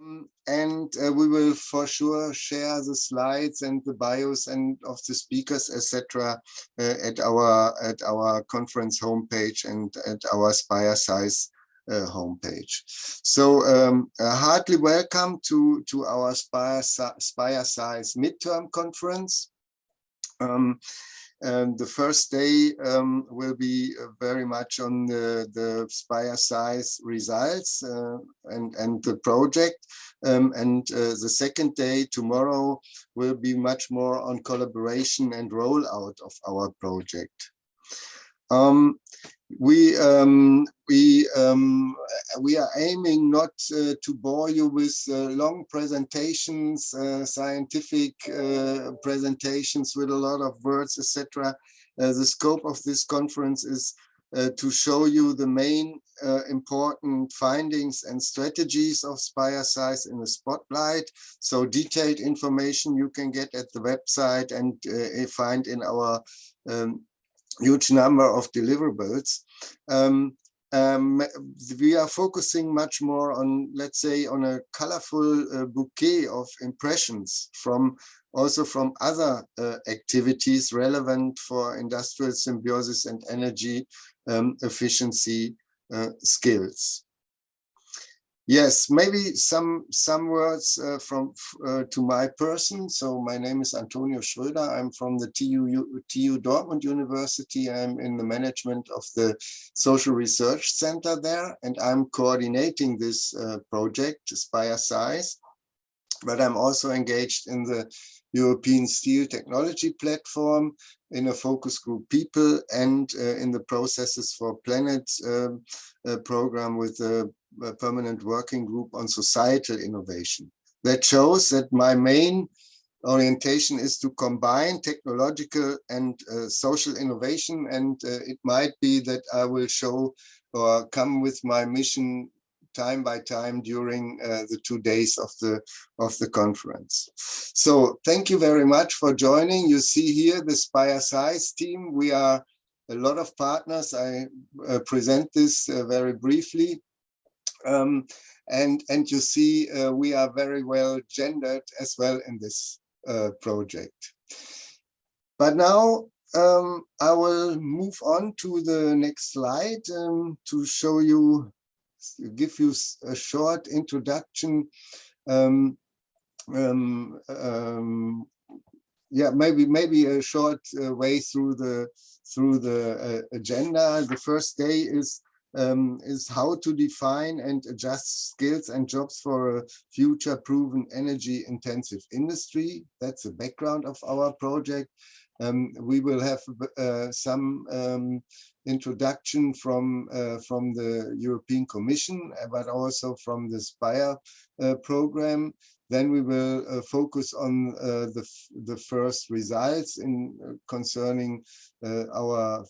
We will for sure share the slides and the bios and of the speakers, etc., at our conference homepage and at our Spire-Sais homepage. So heartily welcome to our Spire-Sais midterm conference. And the first day will be very much on the Spire-Sais results and the project. The second day, tomorrow, will be much more on collaboration and rollout of our project. We are aiming not to bore you with long presentations, scientific presentations with a lot of words, etc. The scope of this conference is to show you the main important findings and strategies of Spire-Sais in the spotlight. So detailed information you can get at the website and find in our huge number of deliverables. We are focusing much more on, let's say, on a colorful bouquet of impressions also from other activities relevant for industrial symbiosis and energy efficiency skills. Yes, maybe some words to my person. So my name is Antonius Schröder. I'm from the TU Dortmund University. I'm in the management of the Social Research Center there, and I'm coordinating this project, Spire-Sais. But I'm also engaged in the European Steel Technology Platform, in a focus group people, and in the Processes for Planet program with a permanent working group on societal innovation. That shows that my main orientation is to combine technological and social innovation, and it might be that I will show or come with my mission time by time during the 2 days of the conference. So thank you very much for joining. You see here the Spire-Sais team. We are a lot of partners. I present this very briefly. And you see we are very well gendered as well in this project. But now I will move on to the next slide to show you, give you a short introduction. Yeah, maybe a short way through the agenda. The first day is how to define and adjust skills and jobs for a future-proven energy-intensive industry. That's the background of our project. We will have some introduction from the European Commission, but also from the Spire program. Then we will focus on the first results concerning our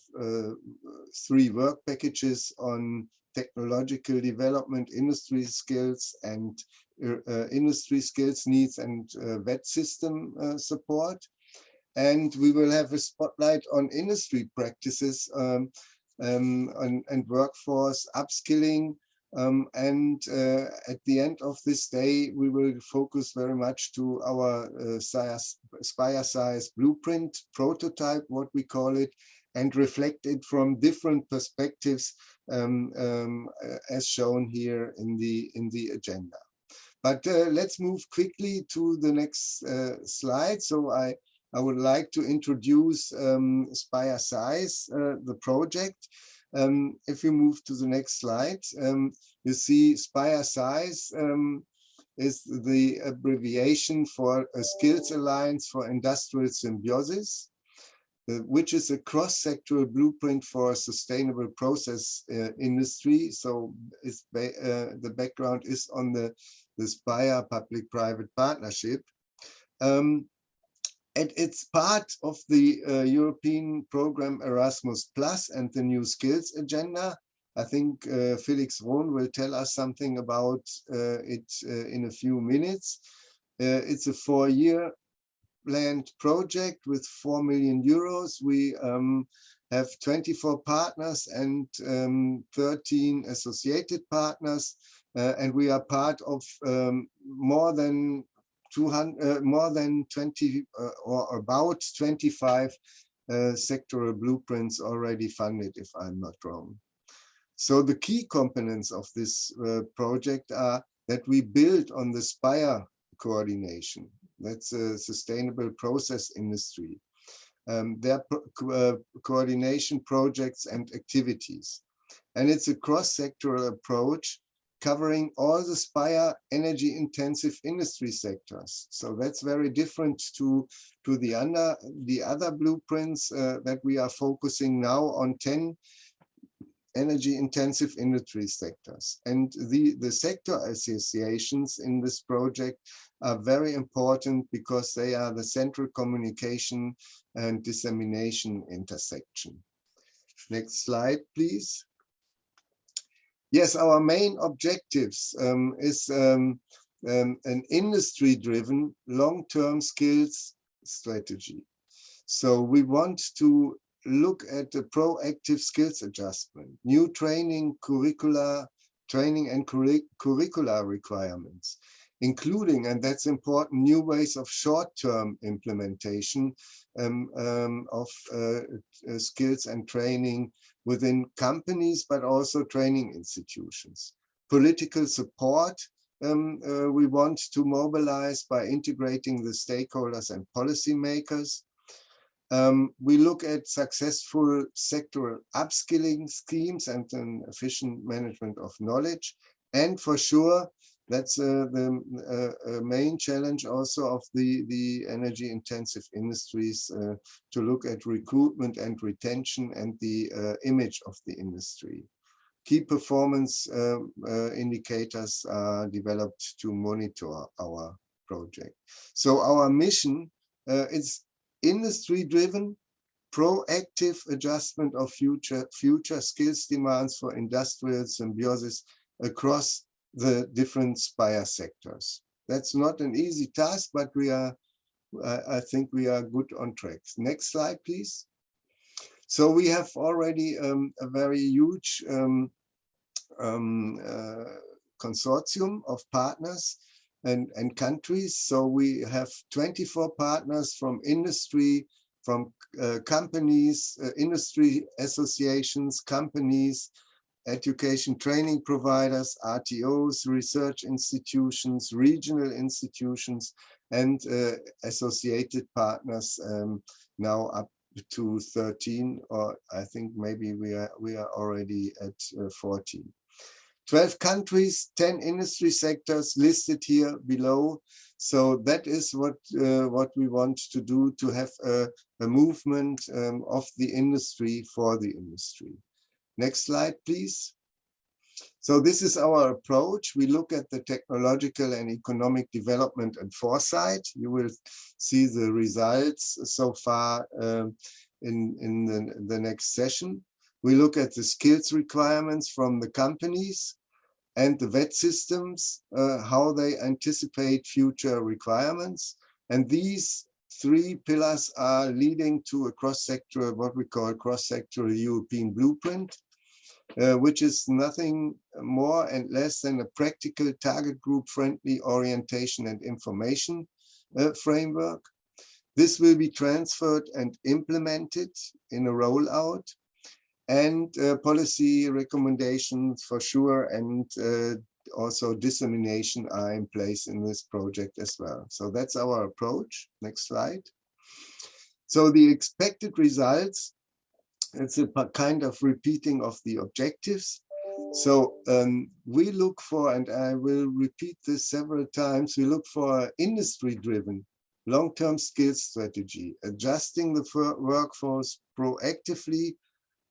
3 work packages on technological development, industry skills, and industry skills needs, and VET system support. And we will have a spotlight on industry practices and workforce upskilling. At the end of this day, we will focus very much to our Spire-Sais blueprint prototype, what we call it, and reflect it from different perspectives, as shown here in the agenda. But let's move quickly to the next slide. So I would like to introduce Spire-Sais, the project. If we move to the next slide, you see Spire-Sais is the abbreviation for a Skills Alliance for Industrial Symbiosis, which is a cross-sectoral blueprint for a sustainable process industry. So the background is on the Spire public-private partnership. And it's part of the European program Erasmus Plus and the new skills agenda. I think Felix Rohn will tell us something about it in a few minutes. It's a 4-year planned project with 4 million euros. We have 24 partners and 13 associated partners, and we are part of more than 20 or about 25 sectoral blueprints already funded, if I'm not wrong. So the key components of this project are that we build on the SPIRE coordination. That's a sustainable process industry. Their coordination projects and activities. And it's a cross-sectoral approach covering all the SPIRE energy-intensive industry sectors. So that's very different to the other blueprints that we are focusing now on 10 energy-intensive industry sectors. And the sector associations in this project are very important because they are the central communication and dissemination intersection. Next slide, please. Yes, our main objectives is an industry-driven long-term skills strategy. So we want to look at the proactive skills adjustment, new training, training and curricular requirements, including, and that's important, new ways of short-term implementation of skills and training within companies, but also training institutions. Political support, we want to mobilize by integrating the stakeholders and policymakers. We look at successful sectoral upskilling schemes and an efficient management of knowledge. And for sure, that's the main challenge also of the energy intensive industries, to look at recruitment and retention and the image of the industry. Key performance indicators are developed to monitor our project. So our mission is industry-driven, proactive adjustment of future skills demands for industrial symbiosis across the different SPIRE sectors. That's not an easy task, but I think we are good on track. Next slide, please. So we have already a very huge consortium of partners and countries. So we have 24 partners from industry, from companies, industry associations, companies, education training providers, RTOs, research institutions, regional institutions, and associated partners, now up to 13, or I think maybe we are already at 14. 12 countries, 10 industry sectors listed here below. So that is what we want to do, to have a movement of the industry for the industry. Next slide, please. So this is our approach. We look at the technological and economic development and foresight. You will see the results so far in the next session. We look at the skills requirements from the companies and the vet systems, how they anticipate future requirements. And these three pillars are leading to a cross-sectoral, what we call cross-sectoral European blueprint, which is nothing more and less than a practical target group friendly orientation and information framework. This will be transferred and implemented in a rollout, and policy recommendations for sure, and also dissemination are in place in this project as well. So that's our approach. Next slide. So the expected results, it's a kind of repeating of the objectives. So we look for, and I will repeat this several times, we look for industry-driven long-term skills strategy, adjusting the workforce proactively,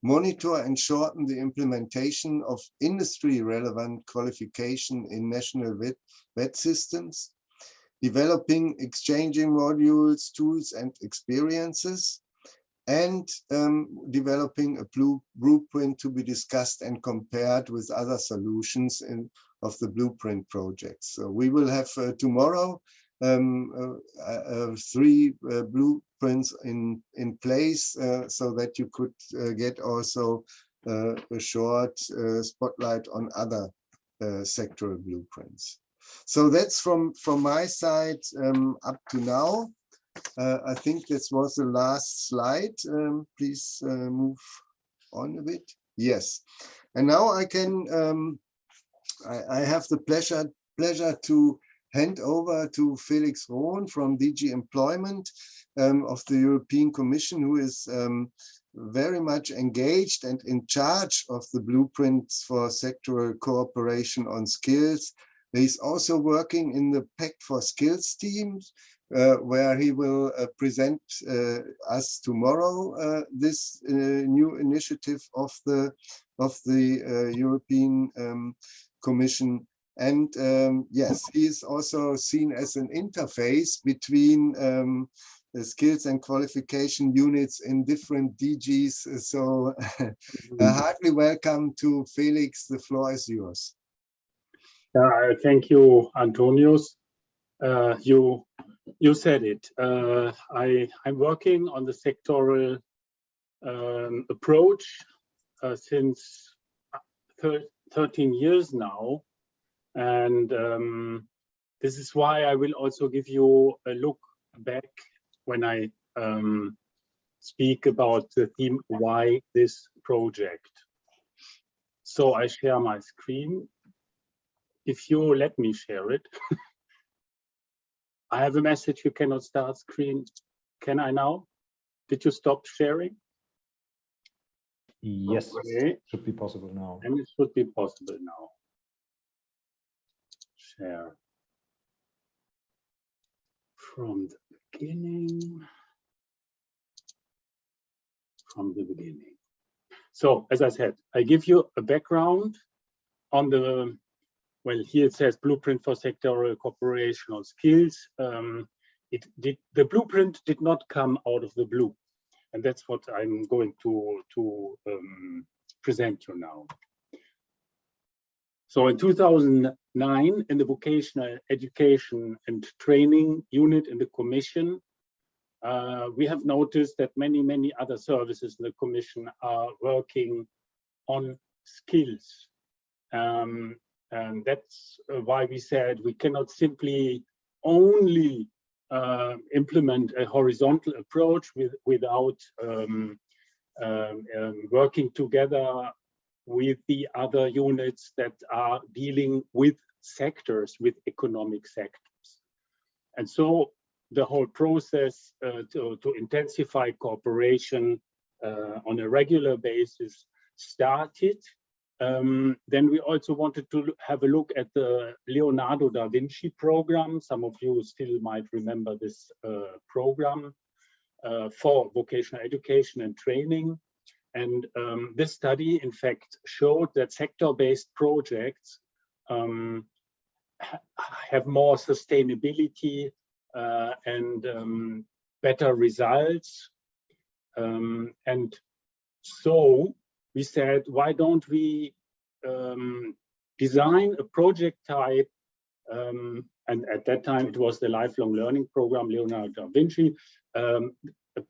monitor and shorten the implementation of industry-relevant qualification in national vet systems, developing exchanging modules, tools, and experiences, and developing a blueprint to be discussed and compared with other solutions of the blueprint projects. So we will have tomorrow 3 blueprints in place, so that you could get also a short spotlight on other sectoral blueprints. So that's from my side up to now. I think this was the last slide. Please move on a bit. Yes, and now I can. I have the pleasure to hand over to Felix Rohn from DG Employment of the European Commission, who is very much engaged and in charge of the blueprints for sectoral cooperation on skills. He's also working in the Pact for Skills teams, where he will present us tomorrow this new initiative of the European Commission. And yes, he is also seen as an interface between the skills and qualification units in different DGs. So heartily welcome to Felix. The floor is yours. Thank you, Antonius. You said it. I'm working on the sectoral approach since 13 years now. And this is why I will also give you a look back when I speak about the theme, why this project. So I share my screen. If you let me share it. I have a message, you cannot start screen. Can I now? Did you stop sharing? Yes, okay. Should be possible now. And it should be possible now. Share. From the beginning. So, as I said, I give you a background on the, well, here it says Blueprint for Sectoral Cooperation on Skills. The blueprint did not come out of the blue. And that's what I'm going to present you now. So in 2009, in the Vocational Education and Training Unit in the Commission, we have noticed that many other services in the Commission are working on skills. And that's why we said we cannot simply only implement a horizontal approach without working together with the other units that are dealing with sectors, with economic sectors. And so the whole process to intensify cooperation on a regular basis started. Then we also wanted to have a look at the Leonardo da Vinci program. Some of you still might remember this program for vocational education and training. And this study, in fact, showed that sector-based projects have more sustainability and better results. And so we said, why don't we design a project type, and at that time it was the lifelong learning program, Leonardo da Vinci, a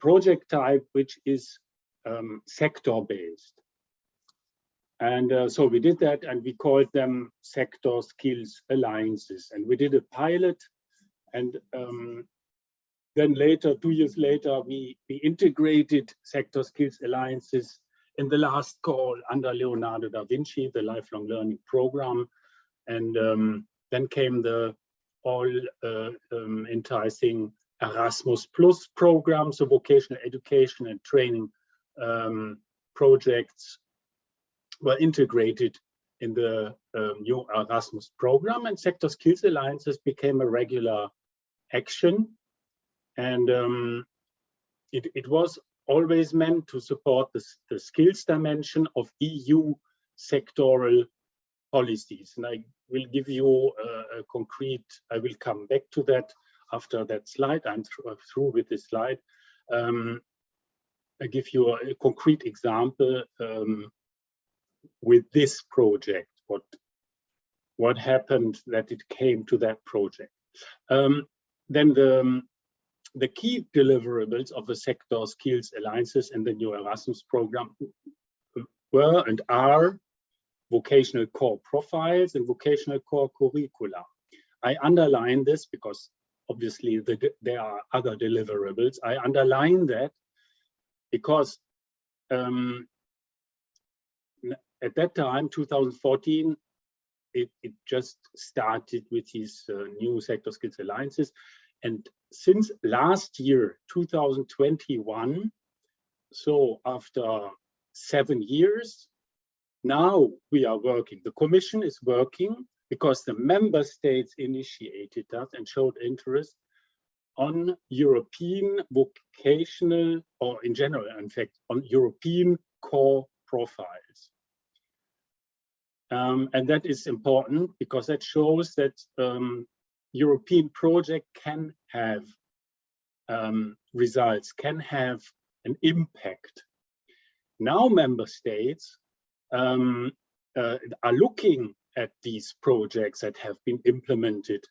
project type which is sector-based. And so we did that, and we called them sector skills alliances. And we did a pilot, and then later, 2 years later, we integrated sector skills alliances in the last call under Leonardo da Vinci, the lifelong learning program. And then came the all enticing Erasmus Plus program, so vocational education and training projects were integrated in the new Erasmus program, and sector skills alliances became a regular action. And it was always meant to support the skills dimension of EU sectoral policies. And I will give you a concrete, I will come back to that after that slide. I'm through with this slide. I give you a concrete example with this project, what happened that it came to that project. then the key deliverables of the sector skills alliances in the new Erasmus program were and are vocational core profiles and vocational core curricula. I underline this because obviously there are other deliverables. I underline that because at that time, 2014, it just started with these new sector skills alliances. And since last year, 2021, so after 7 years, now we are working. The Commission is working because the member states initiated that and showed interest on European vocational, or in general, in fact, on European core profiles. And that is important because that shows that European project can have results, can have an impact. Now member states are looking at these projects that have been implemented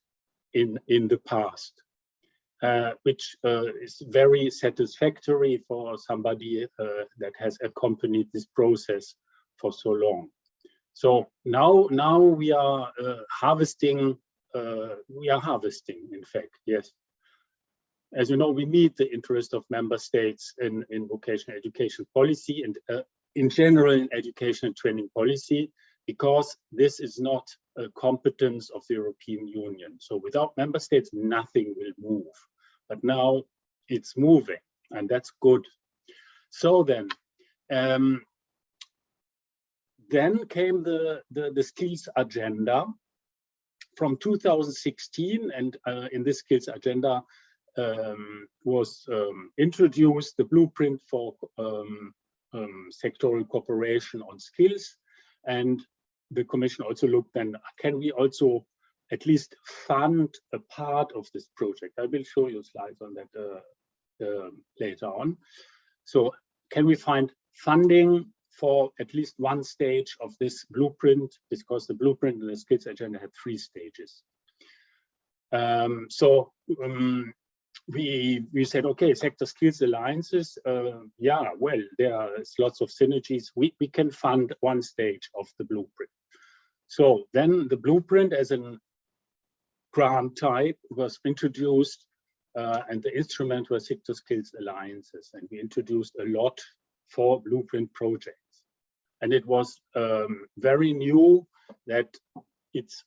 in the past, which is very satisfactory for somebody that has accompanied this process for so long. So now we are harvesting. In fact, yes. As you know, we meet the interest of member states in vocational education policy and in general in education and training policy, because this is not a competence of the European Union. So without member states, nothing will move. But now it's moving, and that's good. So then came the skills agenda from 2016, and in this skills agenda was introduced the blueprint for sectoral cooperation on skills. And the Commission also looked, then can we also at least fund a part of this project? I will show you slides on that later on. So can we find funding for at least one stage of this blueprint, because the blueprint and the skills agenda had 3 stages. We said, okay, sector skills alliances, yeah, well, there are lots of synergies. We can fund one stage of the blueprint. So then the blueprint as a grant type was introduced, and the instrument was sector skills alliances, and we introduced a lot for blueprint projects. And it was very new that it's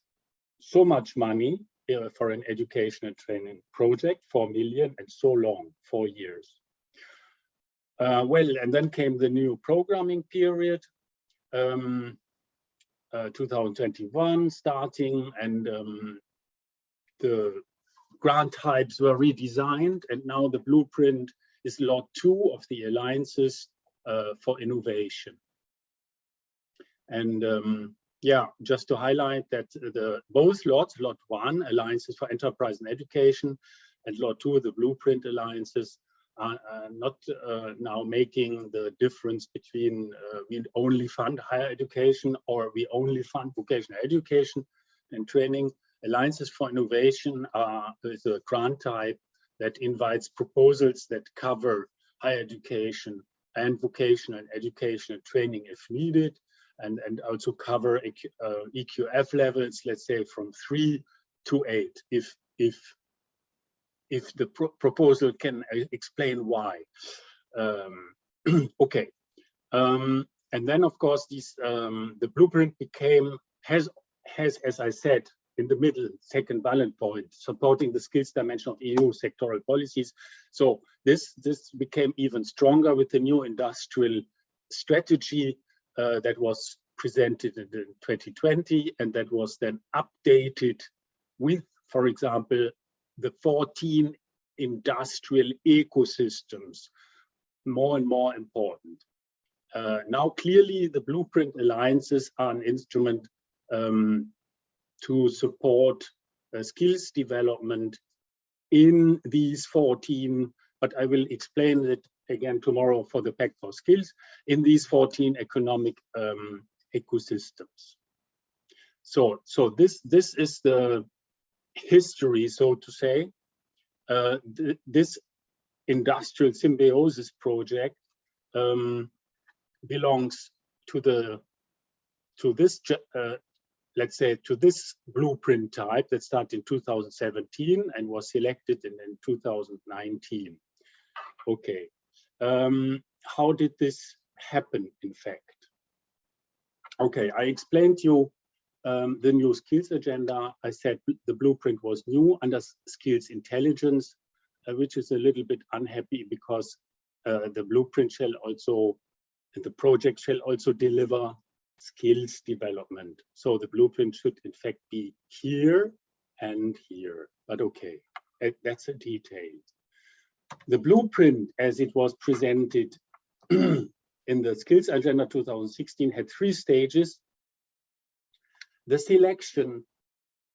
so much money for an education and training project, 4 million, and so long, 4 years. Well, and then came the new programming period, 2021 starting, and the grant types were redesigned, and now the blueprint is lot 2 of the alliances for innovation. And yeah, just to highlight that both lots, lot 1, alliances for enterprise and education, and lot 2, the blueprint alliances, are not now making the difference between we only fund higher education or we only fund vocational education and training. Alliances for innovation is a grant type that invites proposals that cover higher education and vocational education and training if needed, and also cover EQF levels, let's say from 3 to 8, if the proposal can explain why. Okay, and then of course the blueprint has, as I said, in the middle, second bullet point, supporting the skills dimension of EU sectoral policies. So this became even stronger with the new industrial strategy that was presented in 2020, and that was then updated with, for example, the 14 industrial ecosystems, more and more important. Now, clearly, the blueprint alliances are an instrument to support skills development in these 14, but I will explain it again tomorrow for the Pact for Skills, in these 14 economic ecosystems. So this is the history, so to say. this industrial symbiosis project belongs to this let's say to this blueprint type that started in 2017 and was selected in 2019. Okay, how did this happen in fact? Okay, I explained to you the new skills agenda. I said the blueprint was new under skills intelligence, which is a little bit unhappy because the blueprint shall also, the project shall also deliver skills development. So the blueprint should in fact be here and here, but okay, that's a detail. The blueprint as it was presented in the skills agenda 2016 had 3 stages. The selection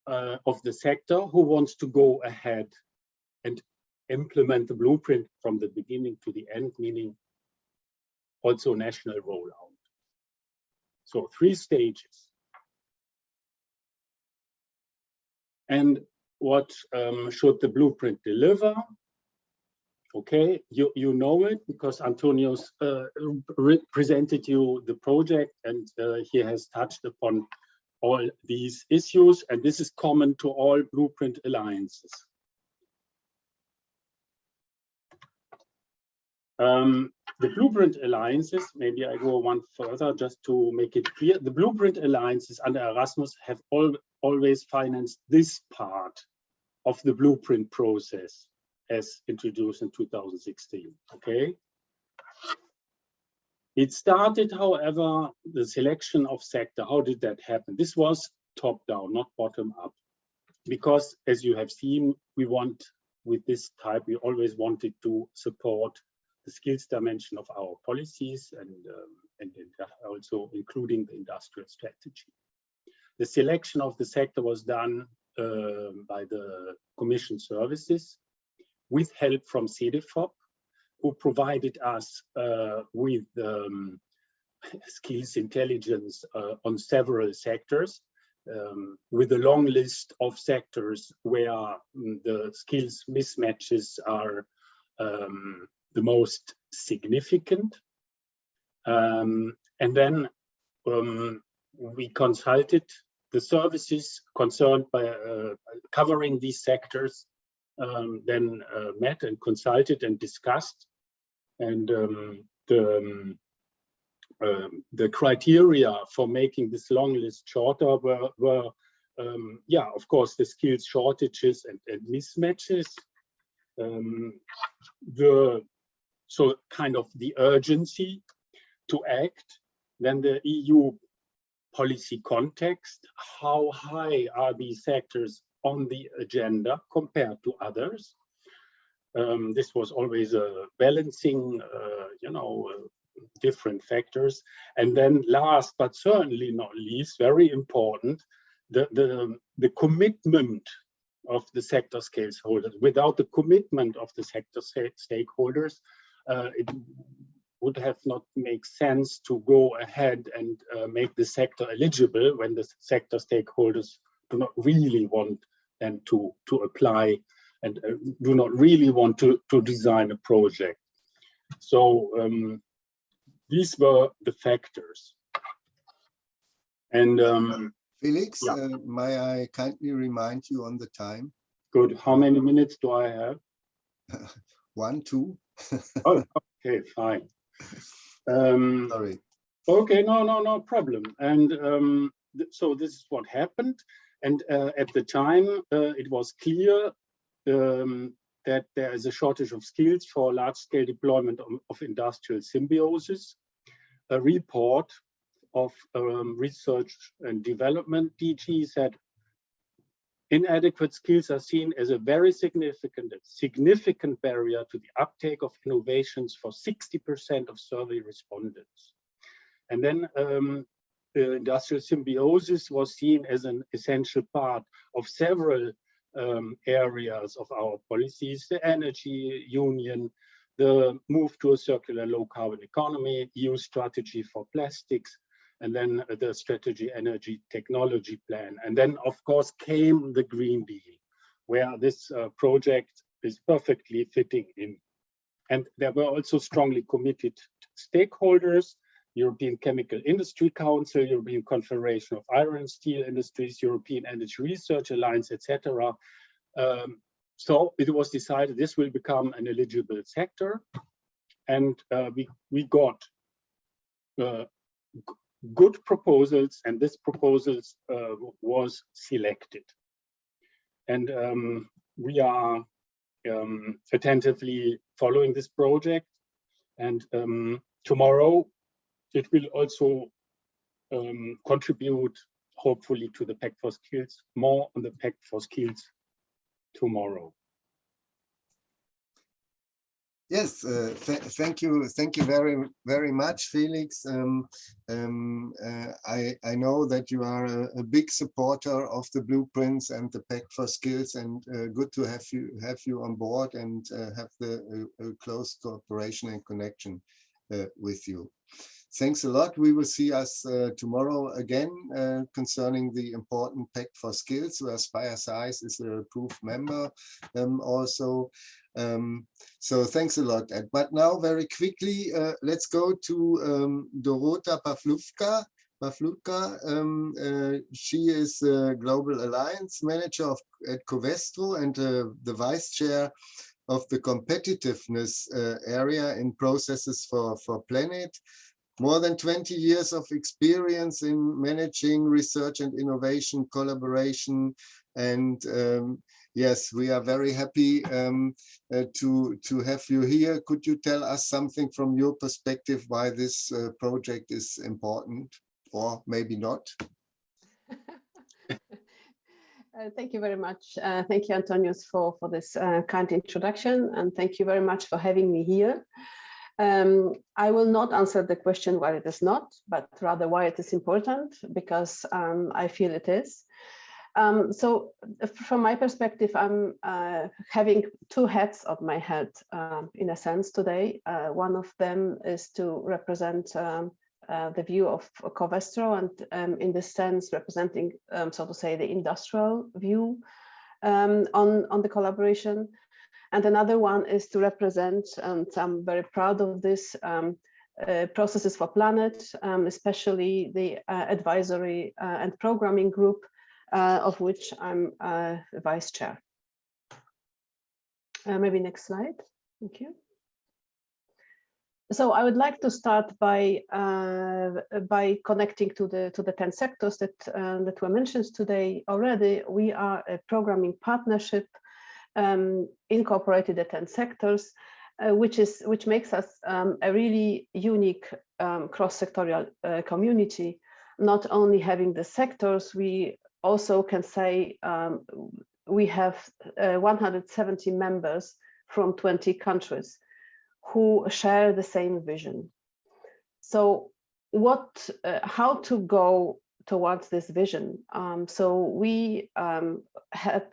of the sector who wants to go ahead and implement the blueprint from the beginning to the end, meaning also national rollout. So 3 stages. And what should the blueprint deliver? Okay, you know it because Antonius presented you the project, and he has touched upon all these issues, and this is common to all blueprint alliances. The blueprint alliances, maybe I go one further just to make it clear. The blueprint alliances under Erasmus have always financed this part of the blueprint process as introduced in 2016, okay? It started, however, the selection of sector. How did that happen? This was top down, not bottom up. Because as you have seen, we want, with this type, we always wanted to support the skills dimension of our policies and also including the industrial strategy. The selection of the sector was done by the Commission services with help from CDFOP, who provided us with skills intelligence on several sectors, with a long list of sectors where the skills mismatches are the most significant. And then we consulted the services concerned by covering these sectors, then met and consulted and discussed. And the criteria for making this long list shorter were yeah, of course, the skills shortages and mismatches. So kind of the urgency to act, then the EU policy context, how high are these sectors on the agenda compared to others? This was always a balancing, different factors. And then last, but certainly not least, very important, the commitment of the sector stakeholders. Without the commitment of the sector stakeholders, it would have not make sense to go ahead and make the sector eligible when the sector stakeholders do not really want them to apply and do not really want to design a project. So these were the factors. And Felix, yeah. may I kindly remind you on the time? Good. How many minutes do I have? 1, 2. Oh, okay, fine. Sorry. Okay, no problem. And so this is what happened. And at the time, it was clear that there is a shortage of skills for large-scale deployment of industrial symbiosis. A report of research and development DG said inadequate skills are seen as a very significant barrier to the uptake of innovations for 60% of survey respondents. And then the industrial symbiosis was seen as an essential part of several areas of our policies: the energy union, the move to a circular low carbon economy, EU strategy for plastics, and then the strategy energy technology plan. And then of course came the Green Deal, where this project is perfectly fitting in. And there were also strongly committed stakeholders: European Chemical Industry Council, European Confederation of Iron and Steel Industries, European Energy Research Alliance, etc. So it was decided this will become an eligible sector, and we got good proposals, and this proposals was selected. And we are attentively following this project, and tomorrow it will also contribute, hopefully, to the Pact for Skills. More on the Pact for Skills tomorrow. Yes, thank you very much, Felix. I know that you are a big supporter of the blueprints and the Pact for Skills, and good to have you on board and have the close cooperation and connection with you. Thanks a lot. We will see us tomorrow again concerning the important Pact for Skills, where Spire-Sais is a approved member also. So thanks a lot. But now very quickly, let's go to Dorota Pawlucka. She is Global Alliance Manager at Covestro and the Vice Chair of the Competitiveness area in processes for Planet. More than 20 years of experience in managing research and innovation collaboration, and yes, we are very happy to have you here. Could you tell us something from your perspective why this project is important, or maybe not? Thank you very much. Thank you, Antonius, for this kind introduction, and thank you very much for having me here. I will not answer the question why it is not, but rather why it is important, because I feel it is. So from my perspective, I'm having two hats on my head in a sense today. One of them is to represent the view of Covestro, and in this sense representing, so to say, the industrial view on the collaboration. And another one is to represent, and I'm very proud of this, processes for Planet, especially the advisory and programming group, of which I'm vice chair. Maybe next slide. Thank you. So I would like to start by connecting to the 10 sectors that were mentioned today already. We are a programming partnership incorporated the 10 sectors, which makes us a really unique cross-sectorial community. Not only having the sectors, we also can say we have 170 members from 20 countries who share the same vision. So how to go towards this vision? So we have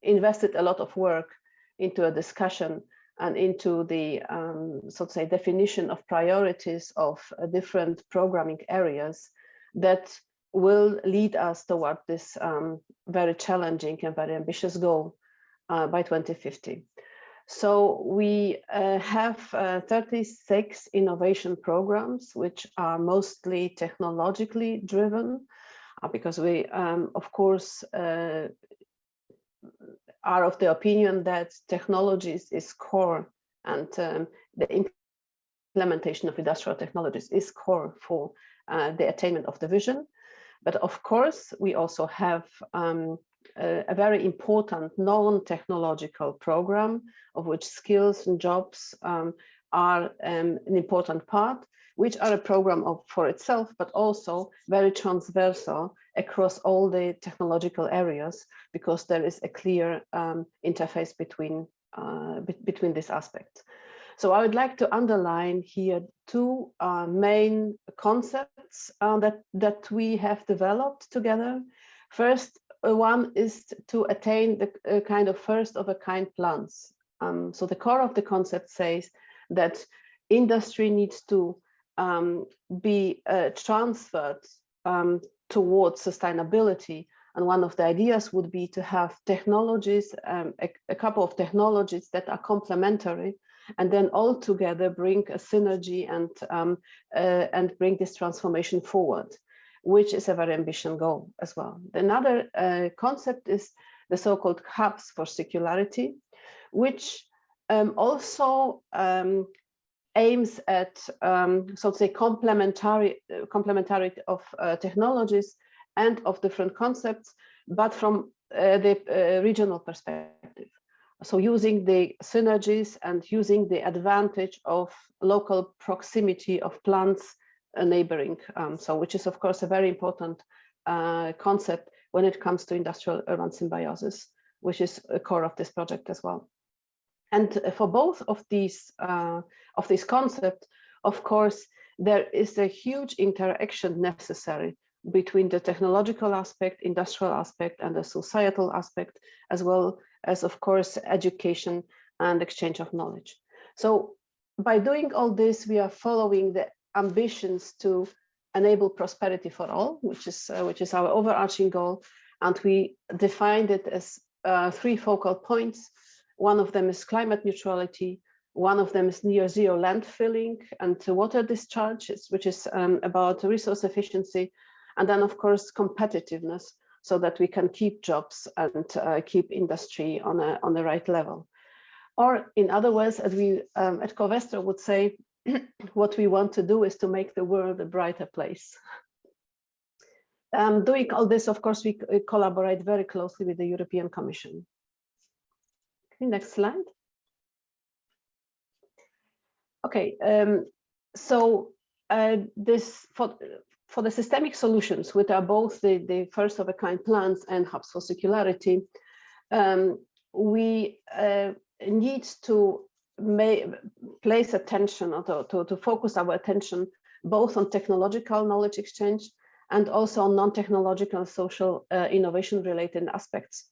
invested a lot of work into a discussion and into the, so to say, definition of priorities of different programming areas that will lead us toward this very challenging and very ambitious goal by 2050. So we have 36 innovation programs, which are mostly technologically driven, because we, of course, are of the opinion that technologies is core, and the implementation of industrial technologies is core for the attainment of the vision. But of course, we also have a very important non-technological program, of which skills and jobs are an important part, which are a program for itself, but also very transversal across all the technological areas, because there is a clear interface between these aspects. So I would like to underline here two main concepts that we have developed together. First one is to attain the kind of first of a kind plans. So the core of the concept says that industry needs to be transferred towards sustainability And one of the ideas would be to have technologies, a couple of technologies that are complementary, and then all together bring a synergy and bring this transformation forward, which is a very ambitious goal as well. Another concept is the so-called hubs for circularity, which also aims at, so to say, complementarity of technologies and of different concepts, but from the regional perspective. So using the synergies and using the advantage of local proximity of plants neighboring, which is of course a very important concept when it comes to industrial urban symbiosis, which is a core of this project as well. And for both of these concepts, of course, there is a huge interaction necessary between the technological aspect, industrial aspect, and the societal aspect, as well as, of course, education and exchange of knowledge. So by doing all this, we are following the ambitions to enable prosperity for all, which is our overarching goal. And we defined it as 3 focal points. One of them is climate neutrality. One of them is near zero landfilling and water discharge, which is about resource efficiency. And then, of course, competitiveness, so that we can keep jobs and keep industry on the right level. Or in other words, as we at Covestro would say, what we want to do is to make the world a brighter place. Doing all this, of course, we collaborate very closely with the European Commission. Okay, next slide. Okay, so this for the systemic solutions, which are both the first of a kind plans and hubs for circularity, we need to place attention, or to focus our attention both on technological knowledge exchange and also on non-technological social innovation related aspects,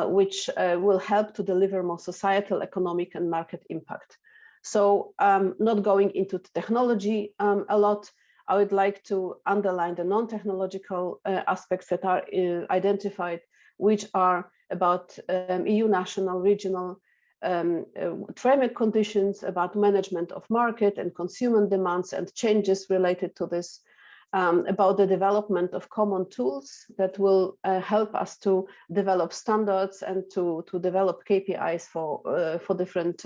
which will help to deliver more societal, economic and market impact. So not going into the technology a lot, I would like to underline the non-technological aspects that are identified, which are about EU national, regional framework conditions, about management of market and consumer demands and changes related to this, about the development of common tools that will help us to develop standards and to develop KPIs for different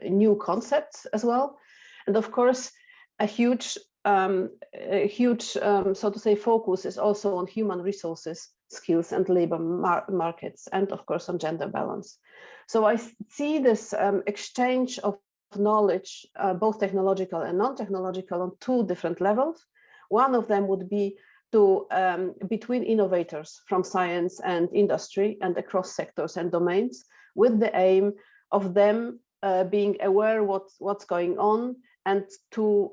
new concepts as well. And of course, a huge, so to say, focus is also on human resources, skills and labor markets, and of course on gender balance. So I see this exchange of knowledge, both technological and non-technological, on 2 different levels. One of them would be to between innovators from science and industry and across sectors and domains, with the aim of them being aware what's going on, and to,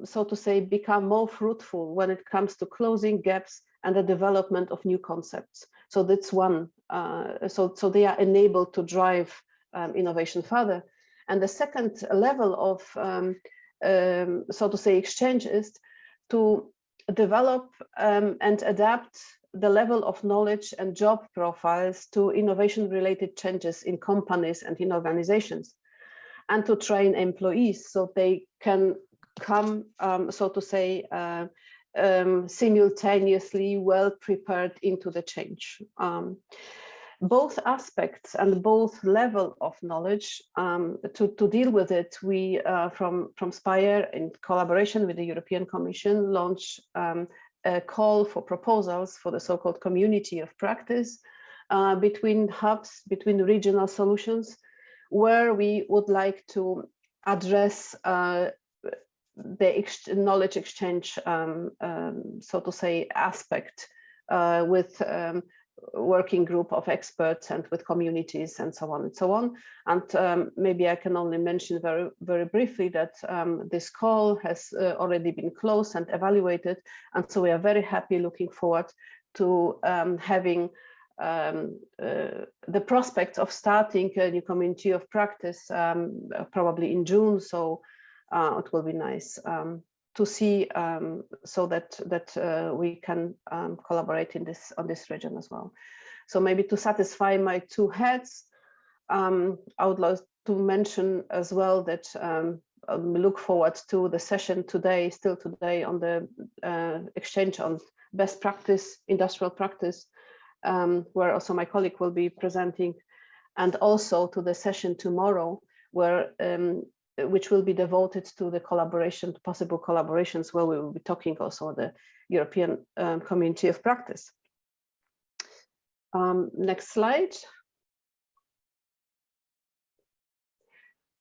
so to say, become more fruitful when it comes to closing gaps and the development of new concepts. So that's one, so they are enabled to drive innovation further. And the second level of, so to say, exchange is to develop and adapt the level of knowledge and job profiles to innovation-related changes in companies and in organizations, and to train employees so they can come, so to say, simultaneously well prepared into the change. Both aspects and both level of knowledge, to deal with it, we from Spire, in collaboration with the European Commission, launched a call for proposals for the so-called community of practice between hubs, between regional solutions, where we would like to address the knowledge exchange, so to say, aspect with working group of experts and with communities and so on and so on. And maybe I can only mention very, very briefly that this call has already been closed and evaluated. And so we are very happy, looking forward to having the prospect of starting a new community of practice probably in June. So it will be nice to see so that we can collaborate in on this region as well. So maybe to satisfy my two heads, I would like to mention as well that look forward to the session today, still today, on the exchange on best practice, industrial practice, where also my colleague will be presenting, and also to the session tomorrow, where which will be devoted to the collaboration, possible collaborations, where we will be talking also on the European community of practice. Next slide.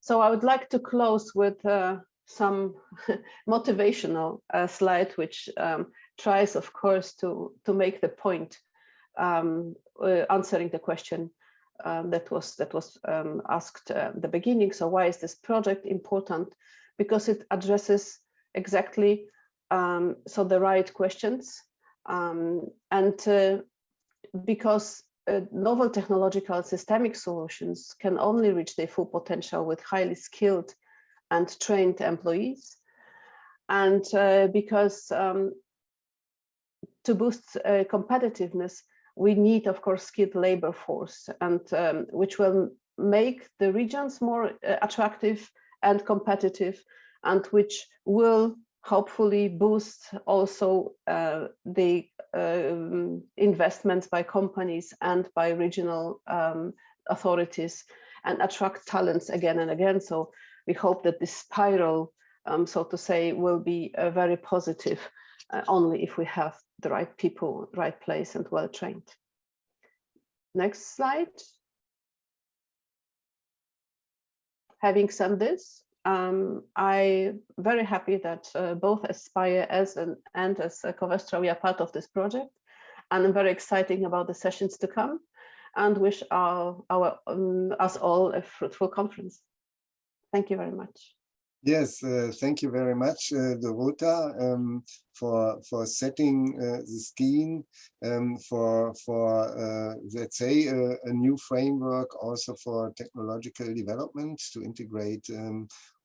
So I would like to close with some motivational slide, which tries, of course, to make the point, answering the question that was asked at the beginning. So why is this project important? Because it addresses exactly so the right questions, and because novel technological systemic solutions can only reach their full potential with highly skilled and trained employees, and because to boost competitiveness, we need, of course, skilled labor force, and which will make the regions more attractive and competitive, and which will hopefully boost also the investments by companies and by regional authorities, and attract talents again and again. So we hope that this spiral, so to say, will be very positive only if we have the right people, right place, and well trained. Next slide. Having said this, I'm very happy that both A.Spire and as Covestro, we are part of this project, and I'm very excited about the sessions to come, and wish us all a fruitful conference. Thank you very much. Yes, thank you very much, Dorota, for setting the scheme, for let's say a new framework also for technological development, to integrate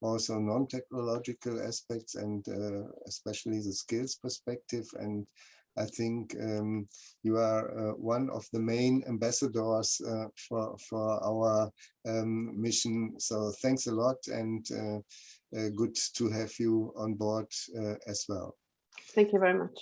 also non-technological aspects, and especially the skills perspective. And I think you are one of the main ambassadors for our mission. So thanks a lot, and good to have you on board as well. Thank you very much.